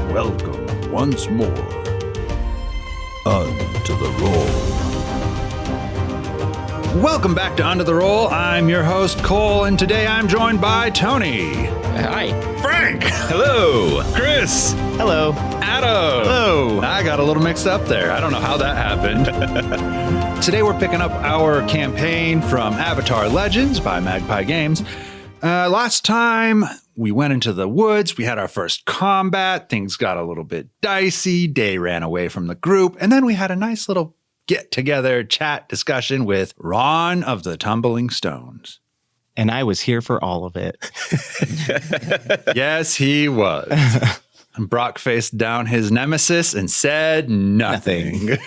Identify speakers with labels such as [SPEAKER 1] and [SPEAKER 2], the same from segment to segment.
[SPEAKER 1] Welcome once more unto the roll. Welcome back to Under the Roll. I'm your host, Cole, and today I'm joined by Tony.
[SPEAKER 2] Hi.
[SPEAKER 1] Frank.
[SPEAKER 3] Hello.
[SPEAKER 1] Chris.
[SPEAKER 2] Hello.
[SPEAKER 1] Adam.
[SPEAKER 3] Hello.
[SPEAKER 1] I got a little mixed up there. I don't know how that happened. Today we're picking up our campaign from Avatar Legends by Magpie Games. Last time we went into the woods, we had our first combat, things got a little bit dicey, Dae ran away from the group, and then we had a nice little get-together chat discussion with Raan of the Tumbling Stones.
[SPEAKER 2] And I was here for all of it.
[SPEAKER 1] Yes, he was. And Brock faced down his nemesis and said nothing.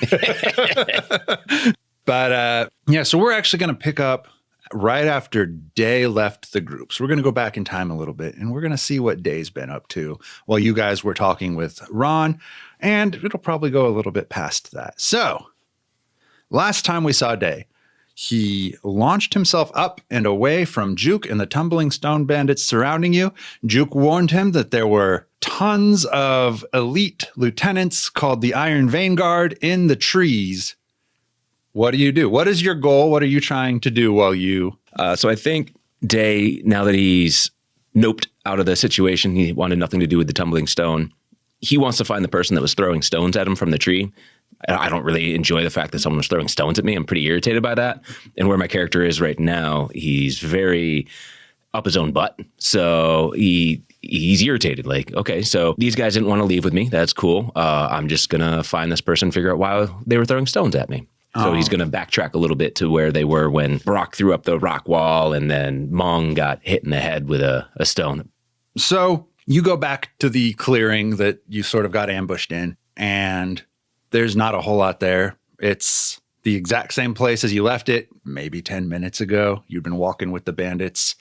[SPEAKER 1] But so we're actually going to pick up right after Dae left the group. So we're going to go back in time a little bit, and we're going to see what Dae's been up to while you guys were talking with Raan, and it'll probably go a little bit past that. So last time we saw Dae, he launched himself up and away from Juke and the tumbling stone bandits surrounding you. Juke warned him that there were tons of elite lieutenants called the Iron Vanguard in the trees. What do you do? What is your goal? What are you trying to do while you...
[SPEAKER 3] So I think Dae, now that he's noped out of the situation, he wanted nothing to do with the tumbling stone. He wants to find the person that was throwing stones at him from the tree. I don't really enjoy the fact that someone was throwing stones at me. I'm pretty irritated by that. And where my character is right now, he's very up his own butt. So he's irritated. Like, okay, so these guys didn't want to leave with me. That's cool. I'm just going to find this person, figure out why they were throwing stones at me. So he's going to backtrack a little bit to where they were when Brock threw up the rock wall and then Mong got hit in the head with a stone.
[SPEAKER 1] So you go back to the clearing that you sort of got ambushed in, and there's not a whole lot there. It's the exact same place as you left it maybe 10 minutes ago. You've been walking with the bandits.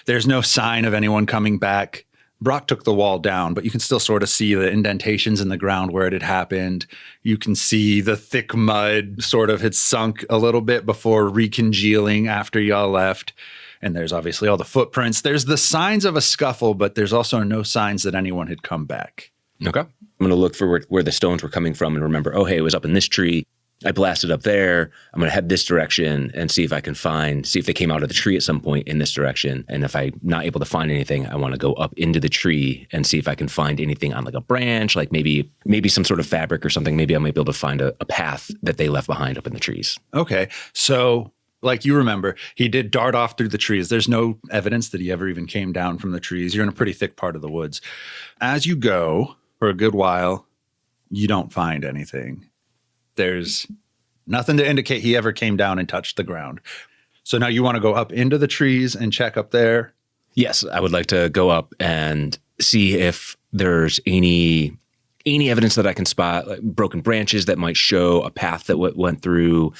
[SPEAKER 1] There's no sign of anyone coming back. Brock took the wall down, but you can still sort of see the indentations in the ground where it had happened. You can see the thick mud sort of had sunk a little bit before recongealing after y'all left. And there's obviously all the footprints. There's the signs of a scuffle, but there's also no signs that anyone had come back.
[SPEAKER 3] Okay. I'm going to look for where the stones were coming from and remember, oh, hey, it was up in this tree. I blasted up there. I'm going to head this direction and see if I can see if they came out of the tree at some point in this direction. And if I'm not able to find anything, I want to go up into the tree and see if I can find anything on like a branch, like maybe some sort of fabric or something. Maybe I might be able to find a path that they left behind up in the trees.
[SPEAKER 1] Okay. So like you remember, he did dart off through the trees. There's no evidence that he ever even came down from the trees. You're in a pretty thick part of the woods. As you go for a good while, you don't find anything. There's nothing to indicate he ever came down and touched the ground. So now you want to go up into the trees and check up there?
[SPEAKER 3] Yes, I would like to go up and see if there's any evidence that I can spot, like broken branches that might show a path that went through,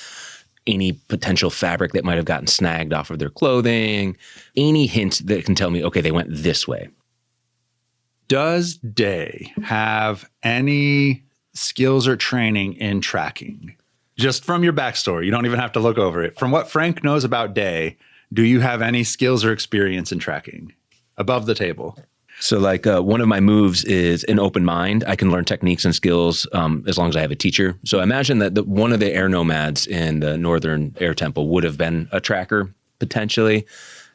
[SPEAKER 3] any potential fabric that might have gotten snagged off of their clothing, any hint that can tell me, okay, they went this way.
[SPEAKER 1] Does Dae have any skills or training in tracking? Just from your backstory, you don't even have to look over it. From what Frank knows about Dae, do you have any skills or experience in tracking above the table?
[SPEAKER 3] So like one of my moves is an open mind. I can learn techniques and skills as long as I have a teacher. So imagine that one of the air nomads in the Northern Air Temple would have been a tracker potentially.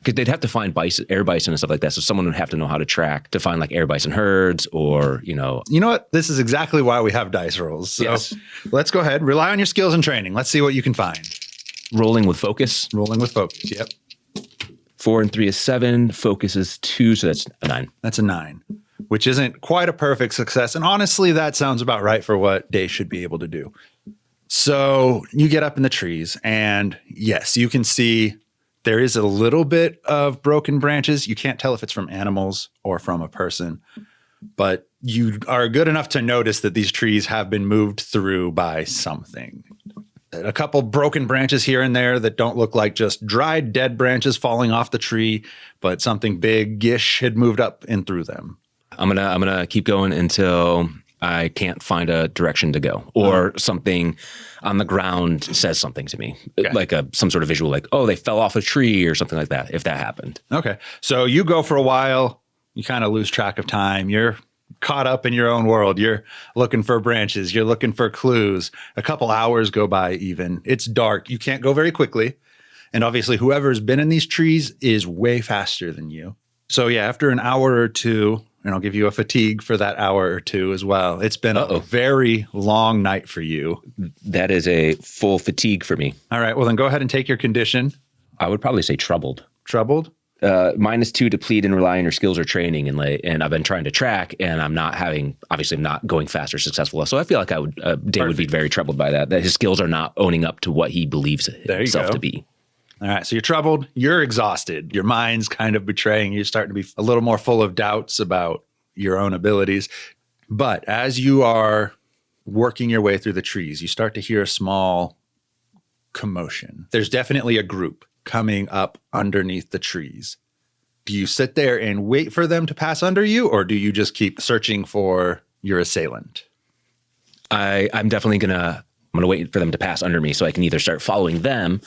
[SPEAKER 3] Because they'd have to find air bison and stuff like that. So someone would have to know how to track to find like air bison herds or,
[SPEAKER 1] You know what? This is exactly why we have dice rolls. So
[SPEAKER 3] yes.
[SPEAKER 1] Let's go ahead. Rely on your skills and training. Let's see what you can find.
[SPEAKER 3] Rolling with focus.
[SPEAKER 1] Rolling with focus. Yep.
[SPEAKER 3] 4 and 3 is 7. Focus is 2. So that's a 9.
[SPEAKER 1] That's a 9, which isn't quite a perfect success. And honestly, that sounds about right for what Dae should be able to do. So you get up in the trees and yes, you can see there is a little bit of broken branches. You can't tell if it's from animals or from a person, but you are good enough to notice that these trees have been moved through by something. A couple broken branches here and there that don't look like just dried dead branches falling off the tree, but something big-ish had moved up and through them.
[SPEAKER 3] I'm gonna keep going until I can't find a direction to go, or something on the ground says something to me, like some sort of visual, like, oh, they fell off a tree or something like that, if that happened.
[SPEAKER 1] Okay. So you go for a while, you kind of lose track of time. You're caught up in your own world. You're looking for branches. You're looking for clues. A couple hours go by even. It's dark. You can't go very quickly. And obviously, whoever's been in these trees is way faster than you. So yeah, after an hour or two, and I'll give you a fatigue for that hour or two as well. It's been a very long night for you.
[SPEAKER 3] That is a full fatigue for me.
[SPEAKER 1] All right. Well, then go ahead and take your condition.
[SPEAKER 3] I would probably say troubled.
[SPEAKER 1] Troubled?
[SPEAKER 3] -2 to plead and rely on your skills or training, and I've been trying to track, and I'm not going fast or successful. So I feel like Dae would be very troubled by that his skills are not owning up to what he believes himself to be.
[SPEAKER 1] All right, so you're troubled, you're exhausted, your mind's kind of betraying, you're starting to be a little more full of doubts about your own abilities. But as you are working your way through the trees, you start to hear a small commotion. There's definitely a group coming up underneath the trees. Do you sit there and wait for them to pass under you, or do you just keep searching for your assailant?
[SPEAKER 3] I'm definitely I'm gonna wait for them to pass under me so I can either start following them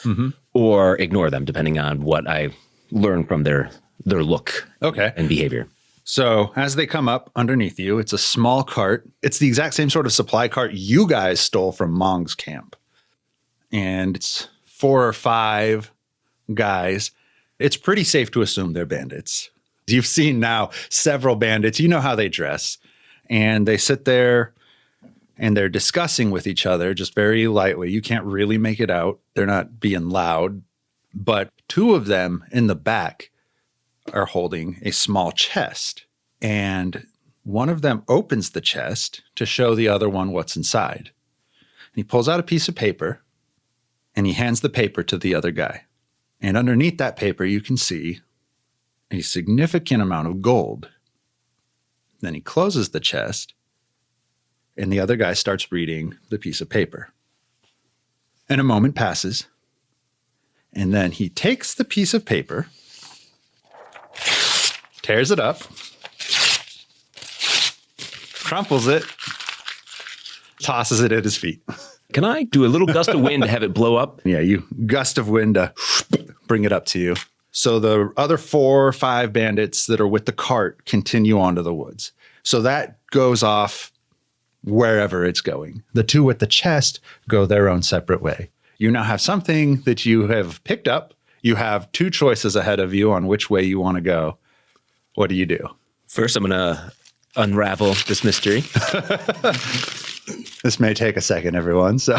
[SPEAKER 3] or ignore them, depending on what I learn from their look and behavior.
[SPEAKER 1] So as they come up underneath you, it's a small cart. It's the exact same sort of supply cart you guys stole from Mong's camp. And it's 4 or 5 guys. It's pretty safe to assume they're bandits. You've seen now several bandits. You know how they dress. And they sit there and they're discussing with each other just very lightly. You can't really make it out. They're not being loud. But 2 of them in the back are holding a small chest. And one of them opens the chest to show the other one what's inside. And he pulls out a piece of paper and he hands the paper to the other guy. And underneath that paper, you can see a significant amount of gold. Then he closes the chest, and the other guy starts reading the piece of paper. And a moment passes, and then he takes the piece of paper, tears it up, crumples it, tosses it at his feet.
[SPEAKER 3] Can I do a little gust of wind to have it blow up?
[SPEAKER 1] Yeah, you gust of wind to bring it up to you. So the other 4 or 5 bandits that are with the cart continue on to the woods. So that goes off wherever it's going. The 2 with the chest go their own separate way. You now have something that you have picked up. You have 2 choices ahead of you on which way you want to go. What do you do?
[SPEAKER 3] First, I'm going to unravel this mystery.
[SPEAKER 1] This may take a second, everyone. So,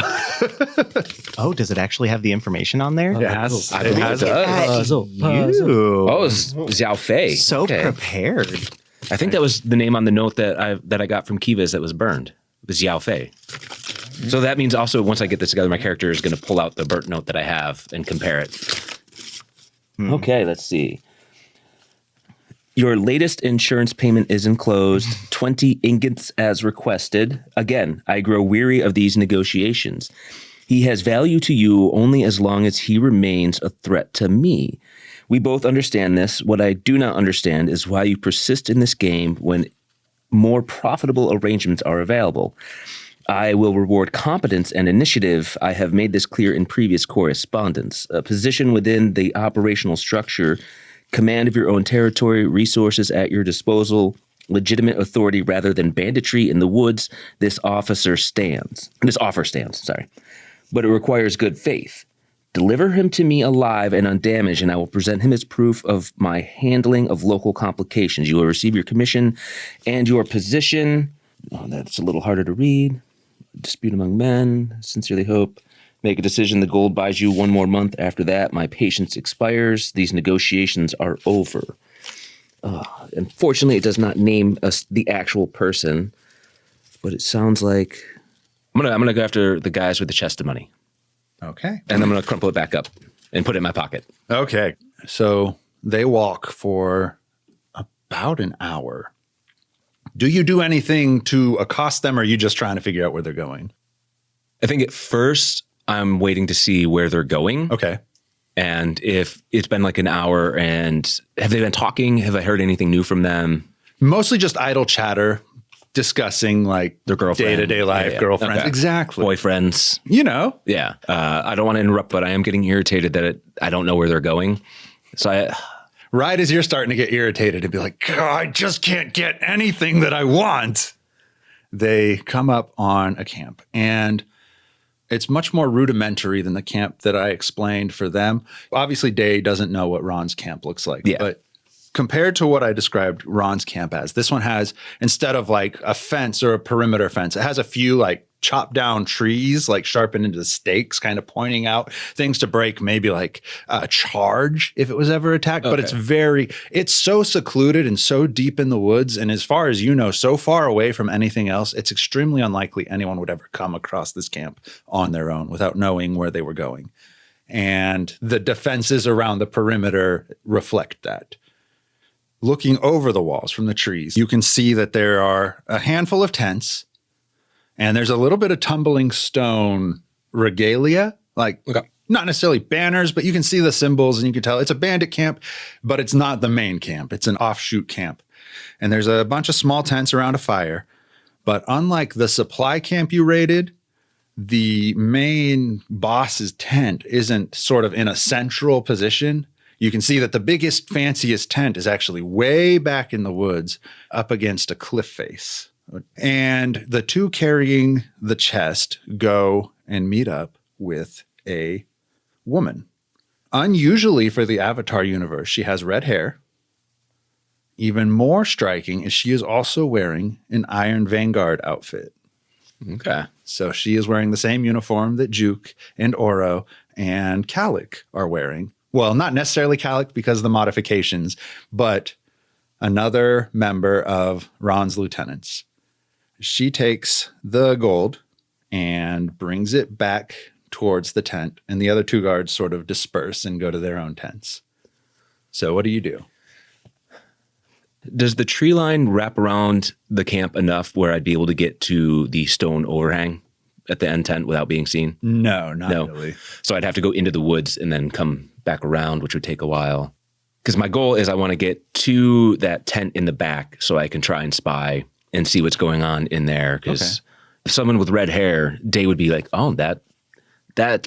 [SPEAKER 2] Oh, does it actually have the information on there?
[SPEAKER 1] it has.
[SPEAKER 3] I believe it does.
[SPEAKER 2] You.
[SPEAKER 3] Oh, it's Xiao Fei.
[SPEAKER 2] So
[SPEAKER 3] Okay.
[SPEAKER 2] prepared.
[SPEAKER 3] I think that was the name on the note that I got from Kiva's that was burned. It was Xiao Fei. So that means also once I get this together, my character is going to pull out the burnt note that I have and compare it. Okay, let's see. Your latest insurance payment is enclosed, 20 ingots as requested. Again, I grow weary of these negotiations. He has value to you only as long as he remains a threat to me. We both understand this. What I do not understand is why you persist in this game when more profitable arrangements are available. I will reward competence and initiative. I have made this clear in previous correspondence. A position within the operational structure, command of your own territory, resources at your disposal, legitimate authority rather than banditry in the woods. This offer stands, but it requires good faith. Deliver him to me alive and undamaged, and I will present him as proof of my handling of local complications. You will receive your commission and your position. Oh, that's a little harder to read. Dispute among men. Sincerely hope. Make a decision. The gold buys you 1 more month. After that, my patience expires. These negotiations are over. Unfortunately, it does not name us the actual person, but it sounds like I'm gonna go after the guys with the chest of money.
[SPEAKER 1] Okay.
[SPEAKER 3] And I'm gonna crumple it back up and put it in my pocket.
[SPEAKER 1] Okay. So they walk for about an hour. Do you do anything to accost them, or are you just trying to figure out where they're going?
[SPEAKER 3] I think at first I'm waiting to see where they're going.
[SPEAKER 1] Okay.
[SPEAKER 3] And if it's been like an hour, and have they been talking? Have I heard anything new from them?
[SPEAKER 1] Mostly just idle chatter, discussing like
[SPEAKER 3] Their girlfriend.
[SPEAKER 1] day-to-day life,
[SPEAKER 3] Yeah.
[SPEAKER 1] girlfriends.
[SPEAKER 3] Okay.
[SPEAKER 1] Exactly.
[SPEAKER 3] Boyfriends.
[SPEAKER 1] You know.
[SPEAKER 3] Yeah. I don't want to interrupt, but I am getting irritated that I don't know where they're going. So
[SPEAKER 1] right as you're starting to get irritated and be like, "God, I just can't get anything that I want," they come up on a camp. And it's much more rudimentary than the camp that I explained for them. Obviously, Dae doesn't know what Raan's camp looks like.
[SPEAKER 3] Yeah.
[SPEAKER 1] But compared to what I described Raan's camp as, this one has, instead of like a fence or a perimeter fence, it has a few like chopped down trees, like sharpened into stakes, kind of pointing out things to break, maybe like a charge if it was ever attacked. But it's so secluded and so deep in the woods. And as far as you know, so far away from anything else, it's extremely unlikely anyone would ever come across this camp on their own without knowing where they were going. And the defenses around the perimeter reflect that. Looking over the walls from the trees, you can see that there are a handful of tents. And there's a little bit of tumbling stone regalia, like not necessarily banners, but you can see the symbols and you can tell it's a bandit camp, but it's not the main camp. It's an offshoot camp. And there's a bunch of small tents around a fire. But unlike the supply camp you raided, the main boss's tent isn't sort of in a central position. You can see that the biggest, fanciest tent is actually way back in the woods up against a cliff face. And the two carrying the chest go and meet up with a woman. Unusually for the Avatar universe, she has red hair. Even more striking is she is also wearing an Iron Vanguard outfit.
[SPEAKER 3] Okay.
[SPEAKER 1] So she is wearing the same uniform that Juke and Oro and Kallik are wearing. Well, not necessarily Kallik because of the modifications, but another member of Raan's lieutenants. She takes the gold and brings it back towards the tent, and the other two guards sort of disperse and go to their own tents. So what do you do?
[SPEAKER 3] Does the tree line wrap around the camp enough where I'd be able to get to the stone overhang at the end tent without being seen?
[SPEAKER 1] No, not really.
[SPEAKER 3] So I'd have to go into the woods and then come back around, which would take a while. Because my goal is I want to get to that tent in the back so I can try and spy and see what's going on in there. Because if someone with red hair, Dae would be like, oh, that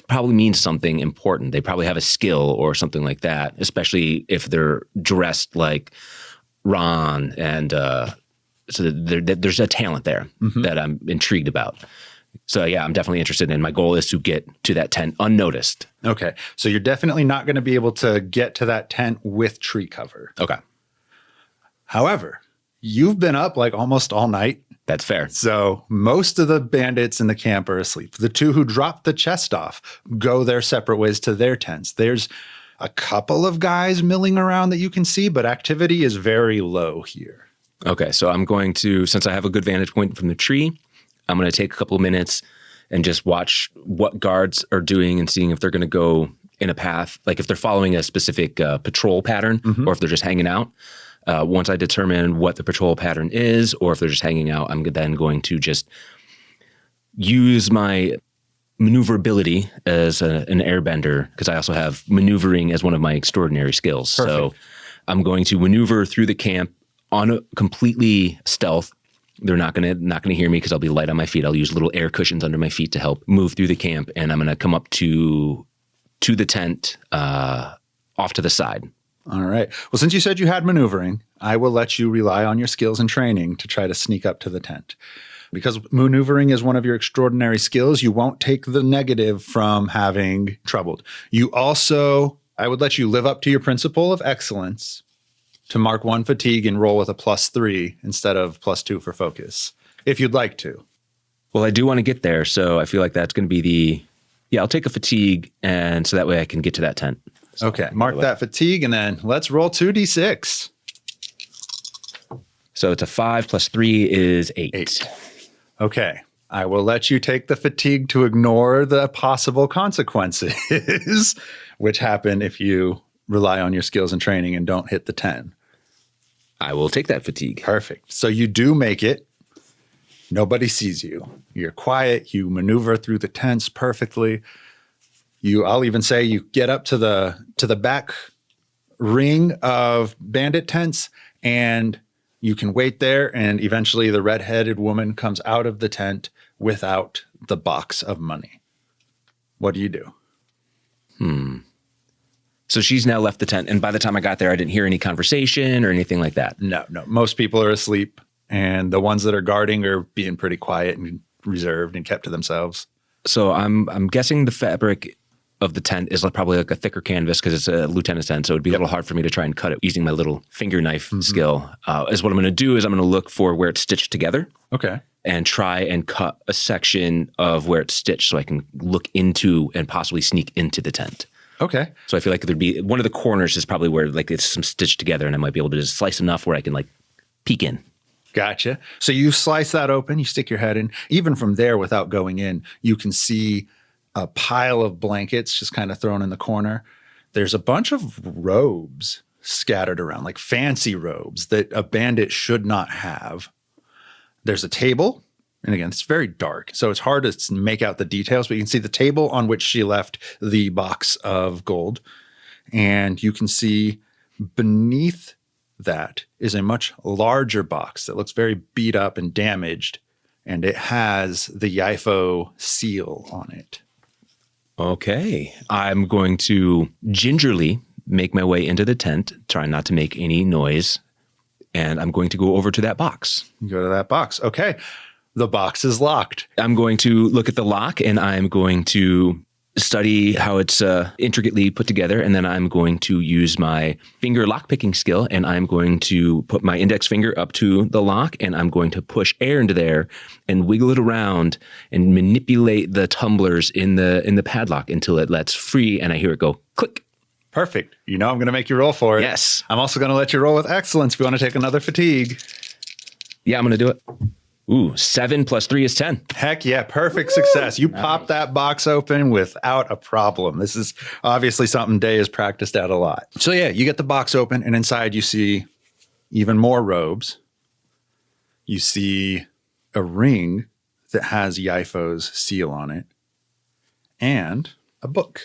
[SPEAKER 3] probably means something important. They probably have a skill or something like that, especially if they're dressed like Raan. And so there's a talent there that I'm intrigued about. So yeah, I'm definitely interested in. My goal is to get to that tent unnoticed.
[SPEAKER 1] Okay. So you're definitely not going to be able to get to that tent with tree cover.
[SPEAKER 3] Okay.
[SPEAKER 1] However, you've been up like almost all night.
[SPEAKER 3] That's fair.
[SPEAKER 1] So most of the bandits in the camp are asleep. The two who dropped the chest off go their separate ways to their tents. There's a couple of guys milling around that you can see, but activity is very low here.
[SPEAKER 3] Okay. So I'm going to, since I have a good vantage point from the tree, I'm going to take a couple of minutes and just watch what guards are doing and seeing if they're going to go in a path, like if they're following a specific patrol pattern or if they're just hanging out. Once I determine what the patrol pattern is or if they're just hanging out, I'm then going to just use my maneuverability as an airbender, because I also have maneuvering as one of my extraordinary skills.
[SPEAKER 1] Perfect.
[SPEAKER 3] So I'm going to maneuver through the camp on a completely stealth. They're not gonna hear me because I'll be light on my feet. I'll use little air cushions under my feet to help move through the camp, and I'm gonna come up to the tent off to the side.
[SPEAKER 1] All right. Well, since you said you had maneuvering, I will let you rely on your skills and training to try to sneak up to the tent. Because maneuvering is one of your extraordinary skills, you won't take the negative from having troubled. You also, I would let you live up to your principle of excellence to mark 1 fatigue and roll with a +3 instead of +2 for focus, if you'd like to.
[SPEAKER 3] Well, I do want to get there, so I feel like that's going to be I'll take a fatigue, and so that way I can get to that tent. So
[SPEAKER 1] okay, mark that fatigue, and then let's roll 2d6.
[SPEAKER 3] So it's a 5 + 3 is 8.
[SPEAKER 1] Okay, I will let you take the fatigue to ignore the possible consequences, which happen if you rely on your skills and training and don't hit the 10.
[SPEAKER 3] I will take that fatigue.
[SPEAKER 1] Perfect. So you do make it. Nobody sees you. You're quiet. You maneuver through the tents perfectly. I'll even say you get up to the back ring of bandit tents, and you can wait there. And eventually the red-headed woman comes out of the tent without the box of money. What do you do?
[SPEAKER 3] So she's now left the tent. And by the time I got there, I didn't hear any conversation or anything like that.
[SPEAKER 1] No. Most people are asleep, and the ones that are guarding are being pretty quiet and reserved and kept to themselves.
[SPEAKER 3] So I'm guessing the fabric of the tent is probably like a thicker canvas because it's a lieutenant's tent. So it'd be a little hard for me to try and cut it using my little finger knife skill. Is what I'm going to do is I'm going to look for where it's stitched together.
[SPEAKER 1] Okay.
[SPEAKER 3] And try and cut a section of where it's stitched so I can look into and possibly sneak into the tent.
[SPEAKER 1] Okay.
[SPEAKER 3] So I feel like there'd be one of the corners is probably where like it's some stitched together and I might be able to just slice enough where I can like peek in.
[SPEAKER 1] Gotcha. So you slice that open, you stick your head in. Even from there, without going in, you can see a pile of blankets just kind of thrown in the corner. There's a bunch of robes scattered around, like fancy robes that a bandit should not have. There's a table. And again, it's very dark, so it's hard to make out the details, but you can see the table on which she left the box of gold. And you can see beneath that is a much larger box that looks very beat up and damaged, and it has the YIFO seal on it.
[SPEAKER 3] Okay. I'm going to gingerly make my way into the tent, try not to make any noise, and I'm going to go over to that box.
[SPEAKER 1] You go to that box. Okay. The box is locked.
[SPEAKER 3] I'm going to look at the lock and I'm going to study how it's intricately put together. And then I'm going to use my finger lock-picking skill and I'm going to put my index finger up to the lock and I'm going to push air into there and wiggle it around and manipulate the tumblers in the padlock until it lets free and I hear it go click.
[SPEAKER 1] Perfect. You know I'm going to make you roll for it.
[SPEAKER 3] Yes.
[SPEAKER 1] I'm also going to let you roll with excellence if you want to take another fatigue.
[SPEAKER 3] Yeah, I'm going to do it. Ooh, 7 plus 3 is 10.
[SPEAKER 1] Heck yeah, perfect success. You pop that box open without a problem. This is obviously something Dae has practiced at a lot. So yeah, you get the box open and inside you see even more robes. You see a ring that has YIFO's seal on it and a book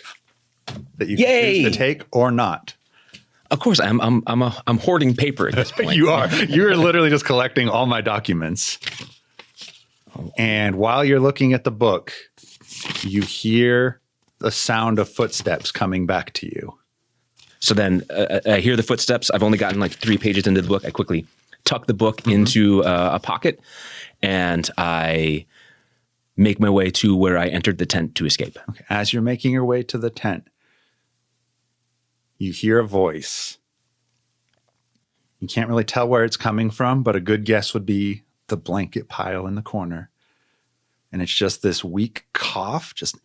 [SPEAKER 1] that you can choose to take or not.
[SPEAKER 3] Of course, I'm hoarding paper at this point.
[SPEAKER 1] You are. You're literally just collecting all my documents. And while you're looking at the book, you hear the sound of footsteps coming back to you.
[SPEAKER 3] So then I hear the footsteps. I've only gotten like 3 pages into the book. I quickly tuck the book into a pocket and I make my way to where I entered the tent to escape.
[SPEAKER 1] Okay. As you're making your way to the tent, you hear a voice. You can't really tell where it's coming from, but a good guess would be the blanket pile in the corner. And it's just this weak cough, just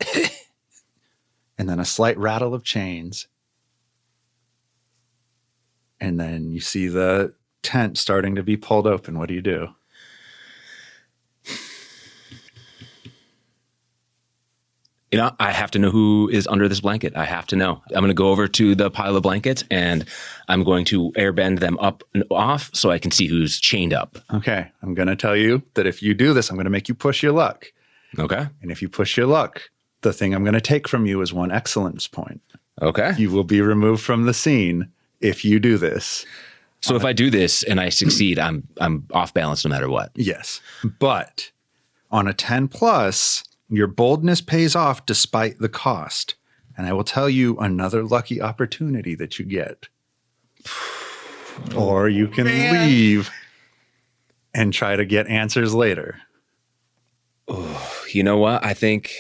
[SPEAKER 1] and then a slight rattle of chains. And then you see the tent starting to be pulled open. What do you do?
[SPEAKER 3] You know, I have to know who is under this blanket. I have to know. I'm going to go over to the pile of blankets and I'm going to airbend them up and off so I can see who's chained up.
[SPEAKER 1] Okay. I'm going to tell you that if you do this, I'm going to make you push your luck.
[SPEAKER 3] Okay.
[SPEAKER 1] And if you push your luck, the thing I'm going to take from you is 1 excellence point.
[SPEAKER 3] Okay.
[SPEAKER 1] You will be removed from the scene if you do this.
[SPEAKER 3] So if I do this and I succeed, I'm off balance no matter what.
[SPEAKER 1] Yes. But on a 10 plus, your boldness pays off despite the cost. And I will tell you another lucky opportunity that you get. Or you can leave and try to get answers later.
[SPEAKER 3] Oh, you know what? I think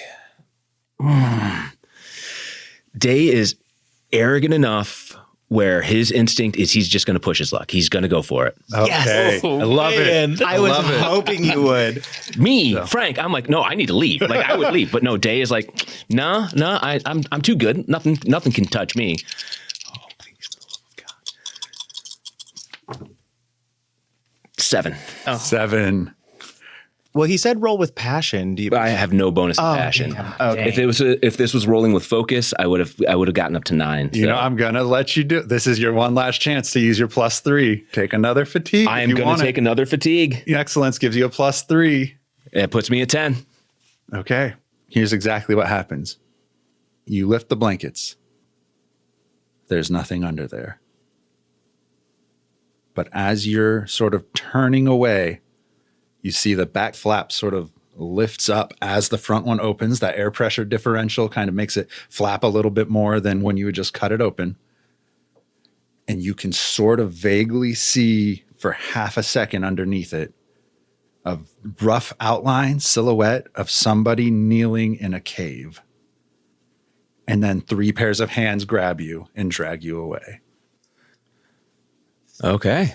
[SPEAKER 3] Dae is arrogant enough where his instinct is he's just going to push his luck. He's going to go for it.
[SPEAKER 1] Okay.
[SPEAKER 2] Yes.
[SPEAKER 1] I love it.
[SPEAKER 2] I was hoping you would.
[SPEAKER 3] Me, Frank, I'm like, no, I need to leave. Like I would leave, but no. Dae is like, no, I'm too good. Nothing can touch me. Oh, please, for the love of God. 7.
[SPEAKER 2] Oh.
[SPEAKER 1] 7.
[SPEAKER 2] Well, he said roll with passion. Do you?
[SPEAKER 3] I have no bonus to passion.
[SPEAKER 2] Okay.
[SPEAKER 3] If this was rolling with focus, I would have gotten up to 9.
[SPEAKER 1] You know, I'm going to let you do. This is your one last chance to use your +3. Take another fatigue.
[SPEAKER 3] I am going to take another fatigue.
[SPEAKER 1] Excellence gives you a +3.
[SPEAKER 3] It puts me at 10.
[SPEAKER 1] Okay. Here's exactly what happens. You lift the blankets. There's nothing under there. But as you're sort of turning away, you see the back flap sort of lifts up as the front one opens. That air pressure differential kind of makes it flap a little bit more than when you would just cut it open. and you can sort of vaguely see for half a second underneath it a rough outline silhouette of somebody kneeling in a cave. And then 3 pairs of hands grab you and drag you away.
[SPEAKER 3] Okay.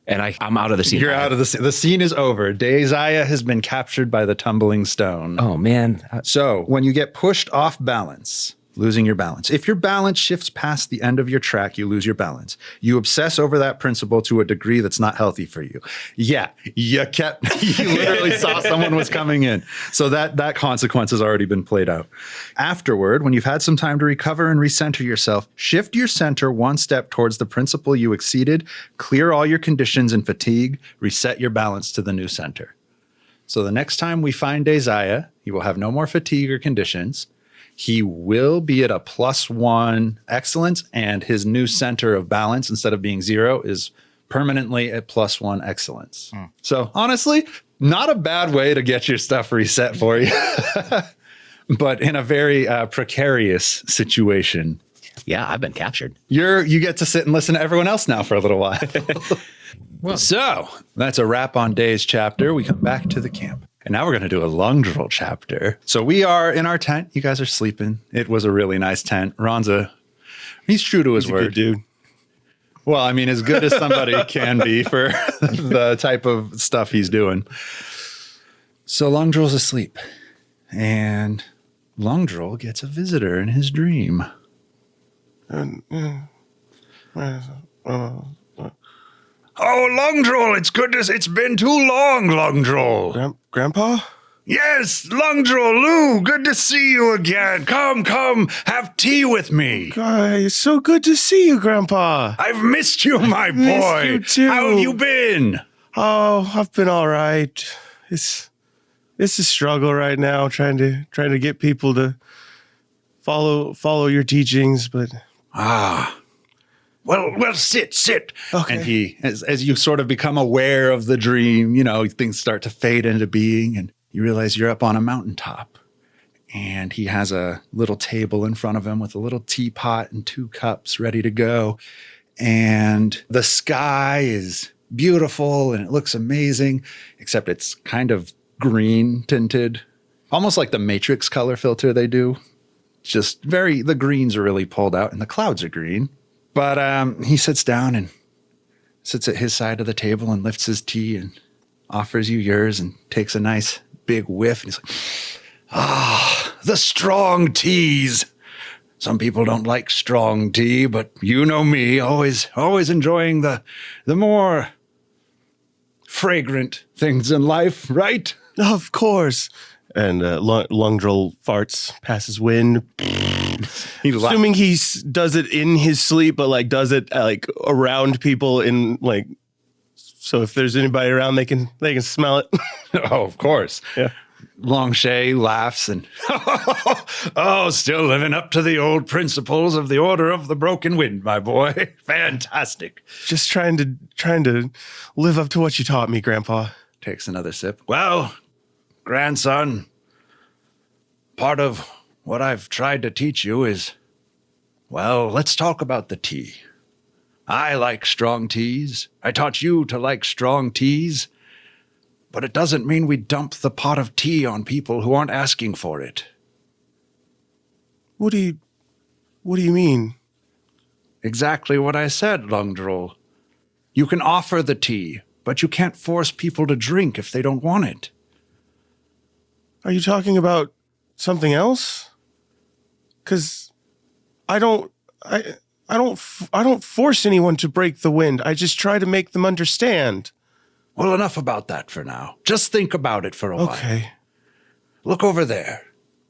[SPEAKER 3] And I'm out of the scene.
[SPEAKER 1] You're out of the scene. The scene is over. Dae Zaya has been captured by the tumbling stone.
[SPEAKER 3] Oh, man.
[SPEAKER 1] So when you get pushed off balance, losing your balance. If your balance shifts past the end of your track, you lose your balance. You obsess over that principle to a degree that's not healthy for you. Yeah, you literally saw someone was coming in. So that consequence has already been played out. Afterward, when you've had some time to recover and recenter yourself, shift your center 1 step towards the principle you exceeded, clear all your conditions and fatigue, reset your balance to the new center. So the next time we find Dae Zaya, he will have no more fatigue or conditions. He will be at a +1 excellence, and his new center of balance, instead of being 0, is permanently at +1 excellence. So honestly, not a bad way to get your stuff reset for you, but in a very precarious situation.
[SPEAKER 3] Yeah, I've been captured.
[SPEAKER 1] You get to sit and listen to everyone else now for a little while. So that's a wrap on Dae's chapter. We come back to the camp. And now we're going to do a Lungdrol chapter. So we are in our tent. You guys are sleeping. It was a really nice tent. He's true to his word.
[SPEAKER 4] Good dude.
[SPEAKER 1] Well, I mean, as good as somebody can be for the type of stuff he's doing. So Lungdrol's asleep. And Lungdrol gets a visitor in his dream. Oh, Lungdrol, it's been too long, Lungdrol.
[SPEAKER 4] Grandpa?
[SPEAKER 1] Yes, Lungdrol, Lou, good to see you again. Come, have tea with me.
[SPEAKER 4] It's so good to see you, Grandpa.
[SPEAKER 1] I've missed you, my boy.
[SPEAKER 4] Missed you too.
[SPEAKER 1] How have you been?
[SPEAKER 4] Oh, I've been all right. It's a struggle right now, trying to get people to follow your teachings, but
[SPEAKER 1] Well, sit.
[SPEAKER 4] Okay.
[SPEAKER 1] And he, as you sort of become aware of the dream, things start to fade into being, and you realize you're up on a mountaintop. And he has a little table in front of him with a little teapot and 2 cups ready to go. And the sky is beautiful and it looks amazing, except it's kind of green tinted, almost like the Matrix color filter they do. Just the greens are really pulled out and the clouds are green. But he sits down and sits at his side of the table and lifts his tea and offers you yours and takes a nice big whiff. And he's like, the strong teas. Some people don't like strong tea, but you know me, always enjoying the more fragrant things in life, right?
[SPEAKER 4] of course. And Lungdrol farts, passes wind. Assuming he does it in his sleep, but does it around people in so if there's anybody around, they can smell it.
[SPEAKER 1] Oh, of course.
[SPEAKER 4] Yeah.
[SPEAKER 1] Longshay laughs and still living up to the old principles of the Order of the Broken Wind, my boy. Fantastic.
[SPEAKER 4] Just trying to live up to what you taught me, Grandpa.
[SPEAKER 1] Takes another sip. Well, grandson, part of what I've tried to teach you is, let's talk about the tea. I like strong teas. I taught you to like strong teas. But it doesn't mean we dump the pot of tea on people who aren't asking for it.
[SPEAKER 4] What do you mean?
[SPEAKER 1] Exactly what I said, Lungdrol. You can offer the tea, but you can't force people to drink if they don't want it.
[SPEAKER 4] Are you talking about something else? Because I don't force anyone to break the wind. I just try to make them understand.
[SPEAKER 1] Well, enough about that for now. Just think about it for a while.
[SPEAKER 4] Okay.
[SPEAKER 1] Look over there.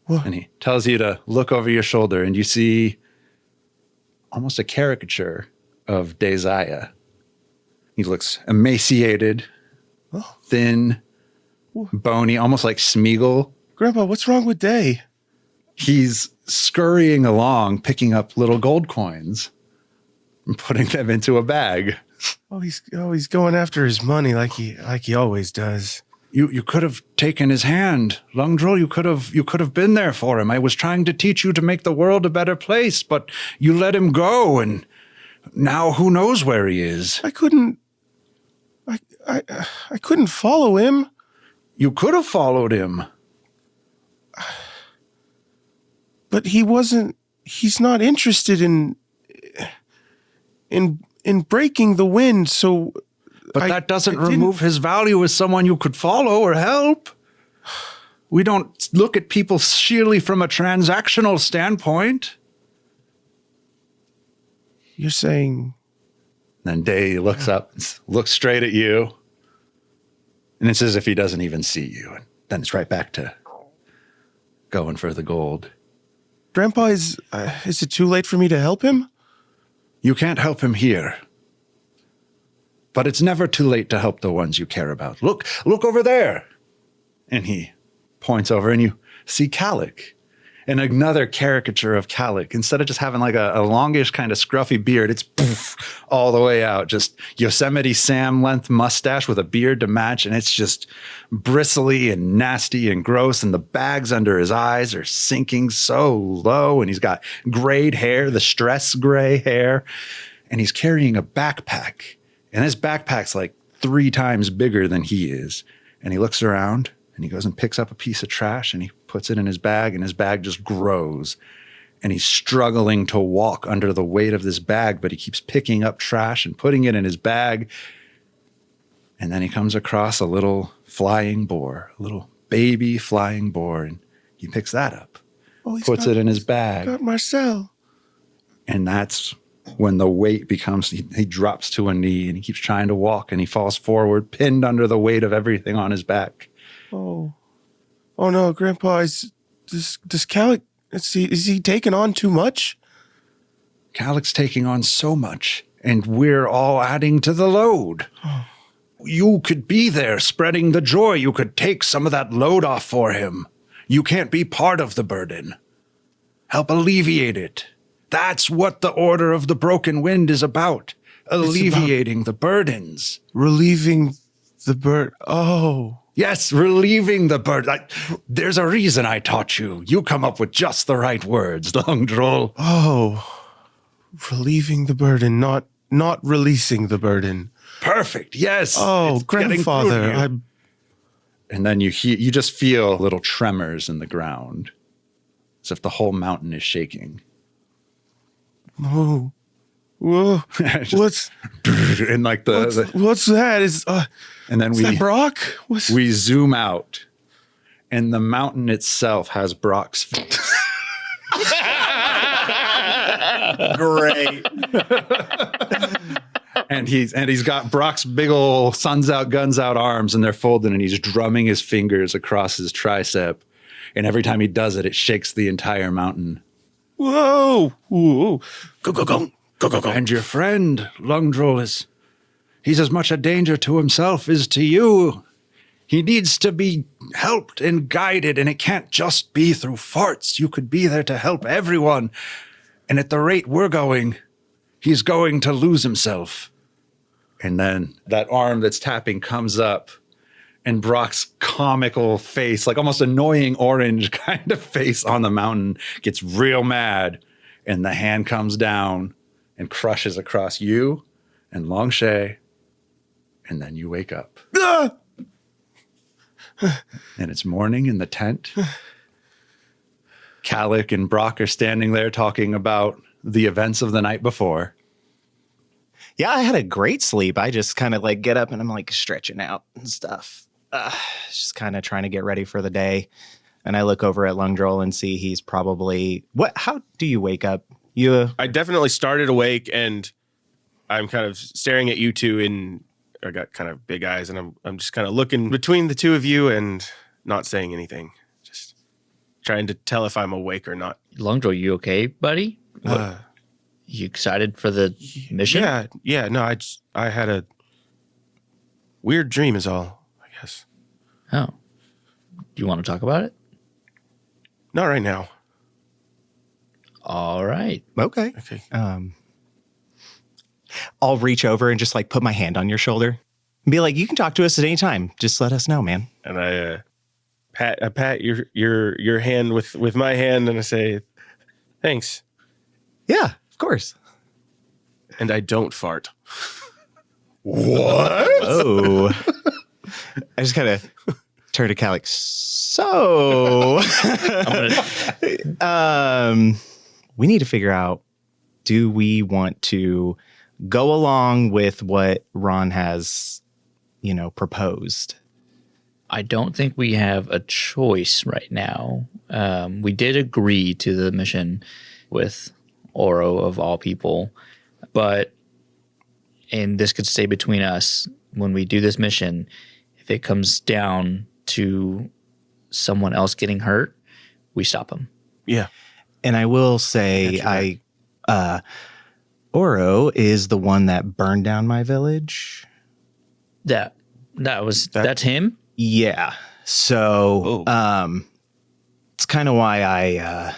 [SPEAKER 4] What?
[SPEAKER 1] And he tells you to look over your shoulder, and you see almost a caricature of Dae Zaya. He looks emaciated, thin, bony, almost like Smeagol.
[SPEAKER 4] Grandpa, what's wrong with Dae?
[SPEAKER 1] He's scurrying along, picking up little gold coins and putting them into a bag.
[SPEAKER 4] Oh, he's going after his money like he always does.
[SPEAKER 1] You could have taken his hand. Lungdrol, you could have been there for him. I was trying to teach you to make the world a better place, but you let him go, and now who knows where he is.
[SPEAKER 4] I couldn't follow him.
[SPEAKER 1] You could have followed him.
[SPEAKER 4] But he's not interested in breaking the wind, so
[SPEAKER 1] But that doesn't remove his value as someone you could follow or help. We don't look at people sheerly from a transactional standpoint.
[SPEAKER 4] You're saying...
[SPEAKER 1] Then Dae looks up, looks straight at you, and it's as if he doesn't even see you. And then it's right back to going for the gold.
[SPEAKER 4] Grandpa, is it too late for me to help him?
[SPEAKER 1] You can't help him here. But it's never too late to help the ones you care about. Look over there. And he points over, and you see Kallik. And another caricature of Kallik. Instead of just having like a longish kind of scruffy beard, it's poof, all the way out. Just Yosemite Sam length mustache with a beard to match. And it's just bristly and nasty and gross. And the bags under his eyes are sinking so low. And he's got grayed hair, the stress gray hair. And he's carrying a backpack. And his backpack's like 3 times bigger than he is. And he looks around, and he goes and picks up a piece of trash, and he puts it in his bag, and his bag just grows. And he's struggling to walk under the weight of this bag, but he keeps picking up trash and putting it in his bag. And then he comes across a little flying boar, a little baby flying boar, and he picks that up, puts it in his bag.
[SPEAKER 4] Got Marcel.
[SPEAKER 1] And that's when the weight becomes, he drops to a knee, and he keeps trying to walk, and he falls forward, pinned under the weight of everything on his back.
[SPEAKER 4] Oh no, Grandpa, does Kallik, is he taking on too much?
[SPEAKER 1] Kallik's taking on so much, and we're all adding to the load. You could be there spreading the joy. You could take some of that load off for him. You can't be part of the burden. Help alleviate it. That's what the Order of the Broken Wind is about. Alleviating the burdens.
[SPEAKER 4] Relieving the burden. Oh.
[SPEAKER 1] Yes, relieving the burden. There's a reason I taught you. You come up with just the right words, Lungdrol.
[SPEAKER 4] Oh. Relieving the burden, not releasing the burden.
[SPEAKER 1] Perfect, yes.
[SPEAKER 4] Oh, grandfather.
[SPEAKER 1] And then you just feel little tremors in the ground, as if the whole mountain is shaking.
[SPEAKER 4] Oh, whoa! What's
[SPEAKER 1] and like
[SPEAKER 4] what's that?
[SPEAKER 1] And then
[SPEAKER 4] is that Brock?
[SPEAKER 1] We zoom out, and the mountain itself has Brock's face.
[SPEAKER 2] Great.
[SPEAKER 1] And he's got Brock's big ol' suns out, guns out arms, and they're folded, and he's drumming his fingers across his tricep. And every time he does it, it shakes the entire mountain.
[SPEAKER 4] Whoa! Whoa. Go.
[SPEAKER 1] And your friend, Lungdrol, he's as much a danger to himself as to you. He needs to be helped and guided, and it can't just be through farts. You could be there to help everyone. And at the rate we're going, he's going to lose himself. And then that arm that's tapping comes up, and Brock's comical face, like almost annoying orange kind of face on the mountain, gets real mad. And the hand comes down and crushes across you and Longshay. And then you wake up.
[SPEAKER 4] Ah!
[SPEAKER 1] And it's morning in the tent. Kallik and Brock are standing there talking about the events of the night before.
[SPEAKER 2] Yeah, I had a great sleep. I just kind of like get up and I'm like stretching out and stuff. Just kind of trying to get ready for the day. And I look over at Lungdrol and see he's probably... How do you wake up?
[SPEAKER 4] I definitely started awake, and I'm kind of staring at you two, and I got kind of big eyes, and I'm just kind of looking between the two of you and not saying anything. Just trying to tell if I'm awake or not.
[SPEAKER 5] Lungdrol, you okay, buddy? You excited for the mission?
[SPEAKER 4] Yeah. No, I had a weird dream is all, I guess.
[SPEAKER 5] Oh. Do you want to talk about it?
[SPEAKER 4] Not right now.
[SPEAKER 5] All right.
[SPEAKER 2] Okay. I'll reach over and just like put my hand on your shoulder Be like, you can talk to us at any time. Just let us know, man.
[SPEAKER 4] And I pat your hand with my hand, and I say, thanks.
[SPEAKER 2] Yeah, of course.
[SPEAKER 4] And I don't fart.
[SPEAKER 1] What?
[SPEAKER 2] Oh. I just kind of turn to Kallik. So, we need to figure out, do we want to go along with what Raan has, proposed?
[SPEAKER 5] I don't think we have a choice right now. We did agree to the mission with Oro of all people, and this could stay between us, when we do this mission, if it comes down to someone else getting hurt, we stop them.
[SPEAKER 4] Yeah.
[SPEAKER 2] And I will say, Oro is the one that burned down my village.
[SPEAKER 5] That's him?
[SPEAKER 2] Yeah. So, it's kind of why I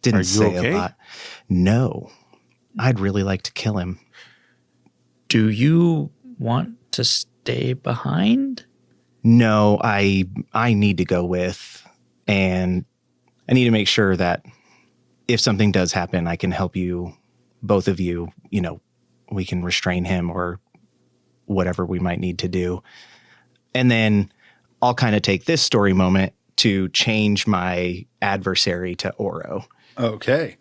[SPEAKER 2] didn't say
[SPEAKER 4] okay?
[SPEAKER 2] a lot. No, I'd really like to kill him.
[SPEAKER 5] Do you want to stay behind?
[SPEAKER 2] No, I need to go with, and I need to make sure that if something does happen, I can help you, both of you, we can restrain him or whatever we might need to do. And then I'll kind of take this story moment to change my adversary to Oro.
[SPEAKER 1] Okay.